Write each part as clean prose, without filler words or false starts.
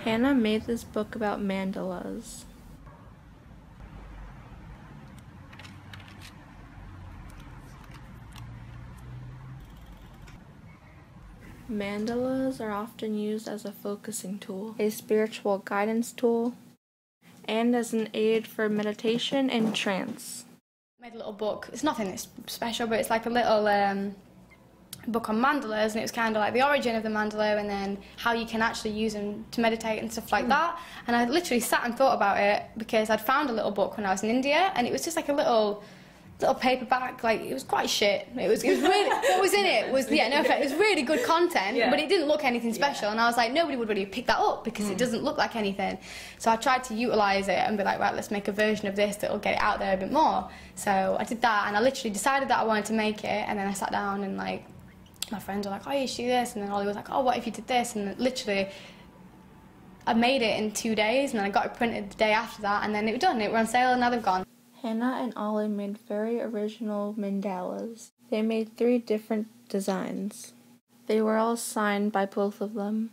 Hannah made this book about mandalas. Mandalas are often used as a focusing tool, a spiritual guidance tool, and as an aid for meditation and trance. I made a little book. It's nothing that's special, but it's like a little book on mandalas, and it was kind of like the origin of the mandala and then how you can actually use them to meditate and stuff like that. And I literally sat and thought about it because I'd found a little book when I was in India, and it was just like a little paperback. Like, it was quite shit. It was really, what was in it was, yeah, no offense, it was really good content, but it didn't look anything special, and I was like, nobody would really pick that up because it doesn't look like anything. So I tried to utilise it and be like, right, let's make a version of this that'll get it out there a bit more. So I did that, and I literally decided that I wanted to make it, and then I sat down and, like, my friends were like, oh, you should do this, and then Ollie was like, oh, what if you did this? And literally I made it in 2 days, and then I got it printed the day after that, and then it was done. It were on sale, and now they've gone. Hannah and Ollie made very original mandalas. They made 3 different designs. They were all signed by both of them.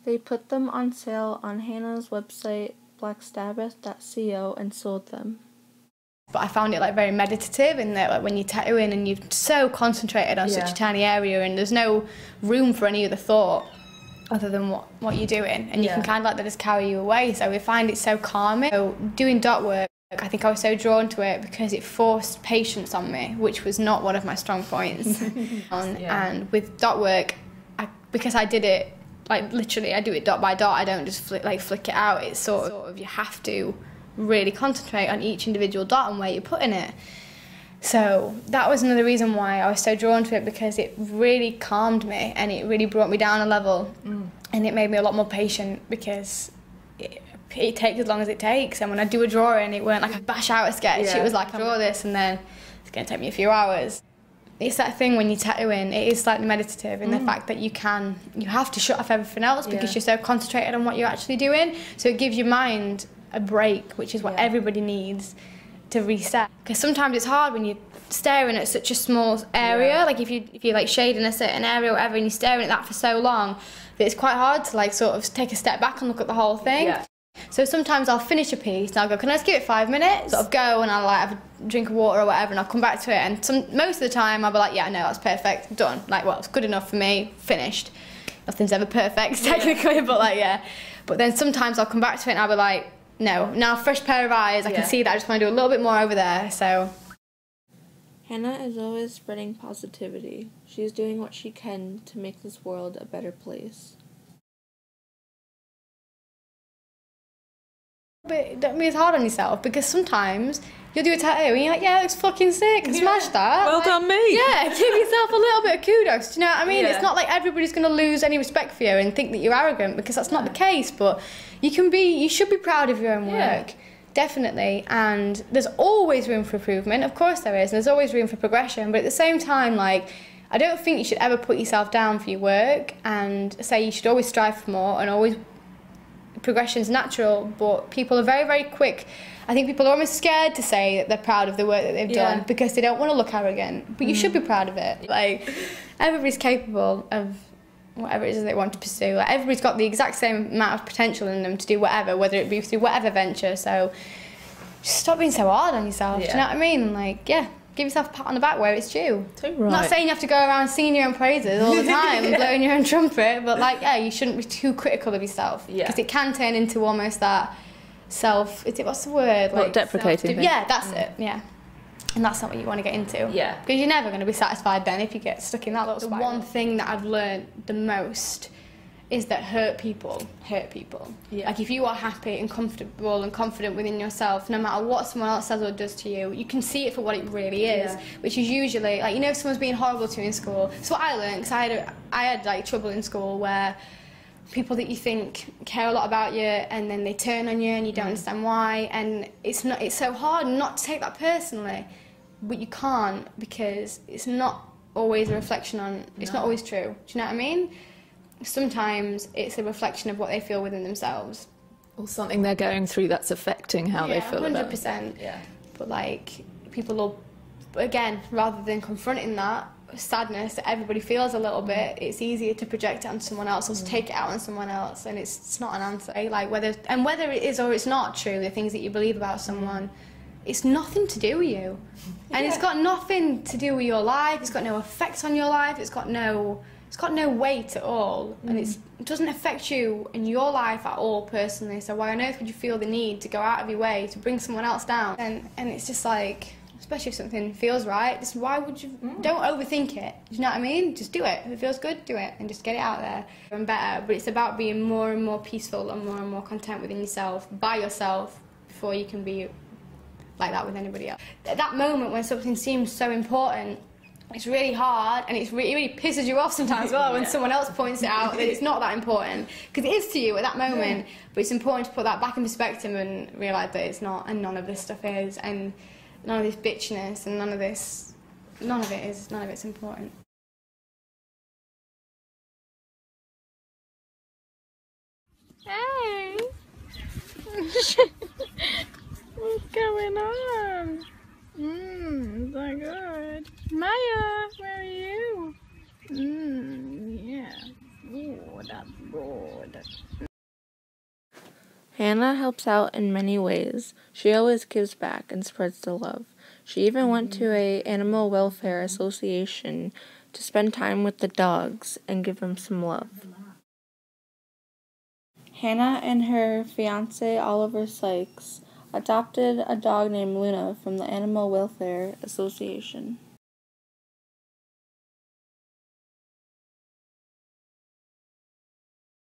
They put them on sale on Hannah's website, blackstabbath.co, and sold them. But I found it like very meditative in that, like, when you tattoo in and you're so concentrated on such a tiny area and there's no room for any other thought other than what you're doing, and you can kind of let that just carry you away. So we find it so calming. So doing dot work, I think I was so drawn to it because it forced patience on me, which was not one of my strong points. And with dot work, because I did it, like, literally I do it dot by dot, I don't just flick it out. It's sort of you have to really concentrate on each individual dot and where you're putting it. So that was another reason why I was so drawn to it, because it really calmed me and it really brought me down a level, and it made me a lot more patient because it takes as long as it takes. And when I do a drawing, it weren't like I bash out a sketch. It was like, I draw this and then it's going to take me a few hours. It's that thing when you're tattooing, it is slightly meditative in the fact that you have to shut off everything else because you're so concentrated on what you're actually doing. So it gives your mind a break, which is what everybody needs to reset. Because sometimes it's hard when you're staring at such a small area, like if you're like shading a certain area or whatever and you're staring at that for so long, that it's quite hard to like sort of take a step back and look at the whole thing. So sometimes I'll finish a piece and I'll go, can I just give it 5 minutes? Sort of go and I'll like have a drink of water or whatever, and I'll come back to it, and most of the time I'll be like, yeah, no, that's perfect, done. Like, well, it's good enough for me, finished. Nothing's ever perfect technically, but like, yeah. But then sometimes I'll come back to it and I'll be like, no, now fresh pair of eyes, I can see that I just want to do a little bit more over there, so. Hannah is always spreading positivity. She's doing what she can to make this world a better place. But don't be as hard on yourself, because sometimes you'll do a tattoo and you're like, yeah, it looks fucking sick, I smashed that. Well done me. Yeah, give yourself a little bit of kudos, do you know what I mean? It's not like everybody's going to lose any respect for you and think that you're arrogant, because that's not the case, but you should be proud of your own work, definitely, and there's always room for improvement, of course there is, and there's always room for progression, but at the same time, like, I don't think you should ever put yourself down for your work and say you should always strive for more and always. Progression's natural, but people are very, very quick. I think people are almost scared to say that they're proud of the work that they've done because they don't want to look arrogant, but you should be proud of it. Like, everybody's capable of whatever it is they want to pursue. Like, everybody's got the exact same amount of potential in them to do whatever, whether it be through whatever venture, so just stop being so hard on yourself, do you know what I mean? Like, give yourself a pat on the back where it's due. Right. I'm not saying you have to go around singing your own praises all the time and blowing your own trumpet, but like, you shouldn't be too critical of yourself, because it can turn into almost that what's the word? Like deprecating thing. Yeah, that's it, And that's not what you want to get into. Because you're never going to be satisfied then if you get stuck in that little spiral. The one thing that I've learned the most is that hurt people. Like, if you are happy and comfortable and confident within yourself, no matter what someone else says or does to you, you can see it for what it really is, which is usually, like, you know, if someone's being horrible to you in school. It's what I learned, because I had like trouble in school where people that you think care a lot about you and then they turn on you and you don't understand why, and it's so hard not to take that personally, but you can't, because it's not always a reflection on, it's not always true, do you know what I mean? Sometimes it's a reflection of what they feel within themselves. Or something they're going through that's affecting how they feel about it. 100%. But like, people will But again, rather than confronting that sadness that everybody feels a little bit, it's easier to project it on someone else or to take it out on someone else, and it's not an answer. Like whether it is or it's not true, the things that you believe about someone, it's nothing to do with you, and it's got nothing to do with your life. It's got no effect on your life. It's got no weight at all, and it doesn't affect you in your life at all personally. So why on earth would you feel the need to go out of your way to bring someone else down? And it's just like, especially if something feels right, just why would you? Don't overthink it. Do you know what I mean? Just do it. If it feels good, do it, and just get it out there and better. But it's about being more and more peaceful and more content within yourself, by yourself, before you can be like that with anybody else. At that moment when something seems so important, it's really hard, and it really pisses you off sometimes as well when someone else points it out that it's not that important, because it is to you at that moment. But it's important to put that back in perspective and realise that it's not, and none of this stuff is, and none of this bitchiness and none of it's important. Hey! What's going on? So good. Maya, where are you? Yeah. Oh, that's good. Hannah helps out in many ways. She always gives back and spreads the love. She even went to a animal welfare association to spend time with the dogs and give them some love. Hannah and her fiancé Oliver Sykes adopted a dog named Luna from the Animal Welfare Association.